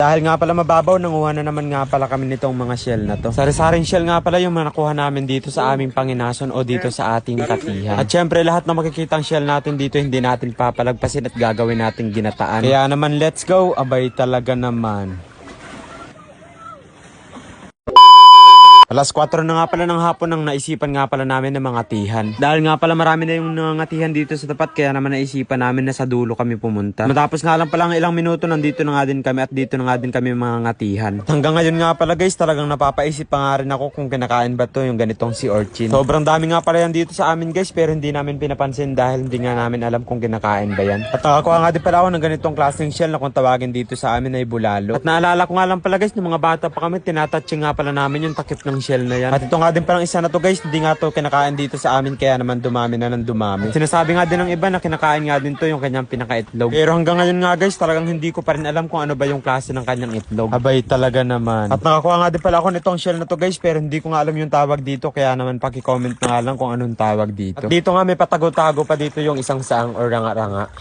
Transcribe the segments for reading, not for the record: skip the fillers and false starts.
Dahil nga pala mababaw, nanguha na naman nga pala kami nitong mga shell na to. Sari-saring shell nga pala yung nakuha namin dito sa aming panginason o dito sa ating katihan. At syempre lahat na makikitang shell natin dito hindi natin papalagpasin at gagawin nating ginataan. Kaya naman let's go, abay talaga naman. Alas 4 na nga pala ng hapon nang naisipan nga pala namin ng mga tihan. Dahil nga pala marami na yung nangatihan dito sa tapat kaya naman naisipan namin na sa dulo kami pumunta. Matapos nga lang pala ng ilang minuto nandito na nga din kami at dito na nga din kami mga ngatihan. At hanggang ngayon nga pala guys talagang napapaisip pa nga rin ako kung kinakain ba to yung ganitong sea urchin. Sobrang dami nga pala yan dito sa amin guys pero hindi namin pinapansin dahil hindi nga namin alam kung kinakain ba yan. At nakakuha nga din pala ako ng ganitong klaseng shell na kung tawagin dito sa amin ay bulalo. At naalala ko nga lang pala guys ng mga bata pa kami tinatouching nga pala namin yung takip ng shell na yan. At ito nga din parang isa na to guys, hindi nga to kinakain dito sa amin kaya naman dumami na ng dumami. Sinasabi nga din ng iba na kinakain nga din to yung kanyang pinakaitlog. Pero hanggang ngayon nga guys, talagang hindi ko pa rin alam kung ano ba yung klase ng kanyang itlog. Abay talaga naman. At nakakuha nga din pala ako nitong shell na to guys, pero hindi ko nga alam yung tawag dito kaya naman paki-comment na nga lang kung anong tawag dito. At dito nga may patago-tago pa dito yung isang saang o ranga-ranga.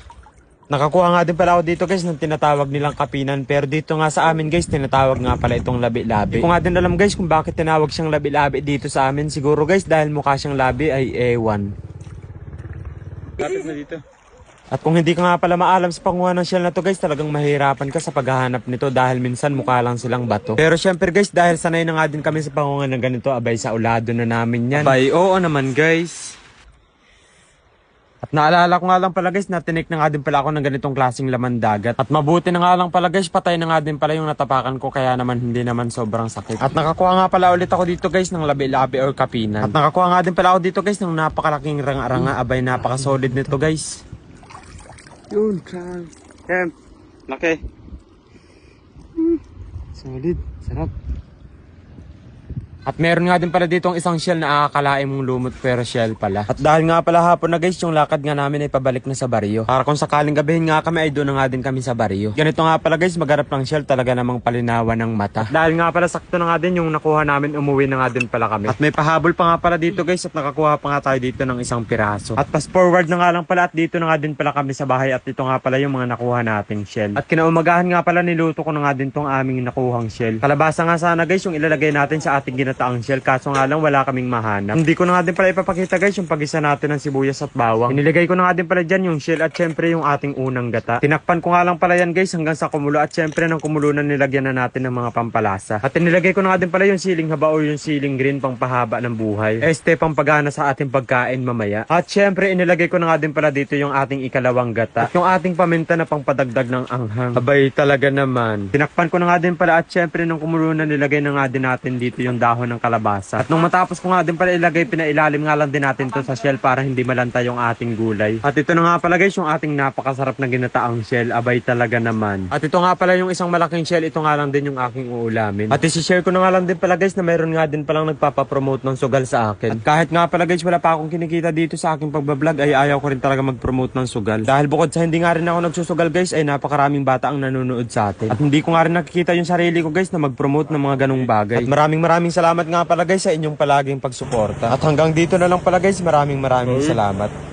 Nakakuha nga din pala ako dito guys ng tinatawag nilang kapinan pero dito nga sa amin guys tinatawag nga pala itong labi-labi. Hindi ko nga din alam guys kung bakit tinawag siyang labi-labi dito sa amin. Siguro guys dahil mukha siyang labi ay ewan. Lapit na dito. At kung hindi ka nga pala maalam sa panguha ng shell na to guys talagang mahirapan ka sa paghahanap nito dahil minsan mukha lang silang bato. Pero syempre guys dahil sanay na nga din kami sa panguha ng ganito abay sa ulado na namin yan. Abay oo naman guys. At naalala ko nga lang pala guys na tinik na nga din pala ako ng ganitong klaseng laman dagat. At mabuti na nga lang pala guys patay na nga din pala yung natapakan ko kaya naman hindi naman sobrang sakit. At nakakuha nga pala ulit ako dito guys ng labi-labi or kapinan. At nakakuha nga din pala ako dito guys ng napakalaking ranga-ranga. Abay napaka-solid nito guys. Yun, Cam. Laki. Solid, sarap. At meron nga din pala ditong isang shell na akakalain mong lumot pero shell pala. At dahil nga pala hapon na guys, yung lakad nga namin ay pabalik na sa baryo. Para kung sakaling gabihin nga kami ay doon na nga din kami sa baryo. Ganito nga pala guys, magharap ng shell talaga namang palinawan ng mata. At dahil nga pala sakto na nga din yung nakuha namin, umuwi na nga din pala kami. At may pahabol pa nga pala dito guys at nakakuha pa nga tayo dito ng isang piraso. At fast forward na nga lang pala at dito na nga din pala kami sa bahay at ito nga pala yung mga nakuha nating shell. At kinaumagahan nga pala niluto ko na nga din tong aming nakuhang shell. Kalabasa nga sana guys yung ilalagay natin sa ating ginataang shell kaso nga lang wala kaming mahanap. Hindi ko na nga din pala ipapakita guys yung pag-isa natin ng sibuyas at bawang. Inilagay ko na nga din pala dyan yung shell at syempre yung ating unang gata. Tinakpan ko nga lang pala yan guys hanggang sa kumulo at syempre ng kumulo na nilagyan na natin ng mga pampalasa. At inilagay ko na nga din pala yung siling haba o yung siling green pang pahaba ng buhay. Pang pagana sa ating pagkain mamaya. At syempre inilagay ko na nga din pala dito yung ating ikalawang gata. At yung ating paminta na pang padagdag ng anghang. Abay talaga naman. Tinakpan ko na nga din pala at syempre ng kumulo na nilagay na nga din natin dito yung dahon ng kalabasa. At nung matapos ko nga din pala ilagay, pinailalim nga lang din natin to sa shell para hindi malanta yung ating gulay. At ito na nga pala guys yung ating napakasarap na ginataang shell. Abay talaga naman. At ito nga pala yung isang malaking shell. Ito nga lang din yung aking uulamin. At isi-share ko na nga lang din pala guys na mayroon nga din palang nagpapapromote ng sugal sa akin. At kahit nga pala guys wala pa akong kinikita dito sa aking pagbablog ay ayaw ko rin talaga mag-promote ng sugal. Dahil bukod sa hindi nga rin ako nagsusugal guys ay napakaraming bata ang nanonood sa atin. At hindi ko nga rin nakikita yung sarili ko guys na mag-promote ng mga ganung bagay. At maraming salamat nga pala guys sa inyong palaging pagsuporta. At hanggang dito na lang pala guys, maraming salamat.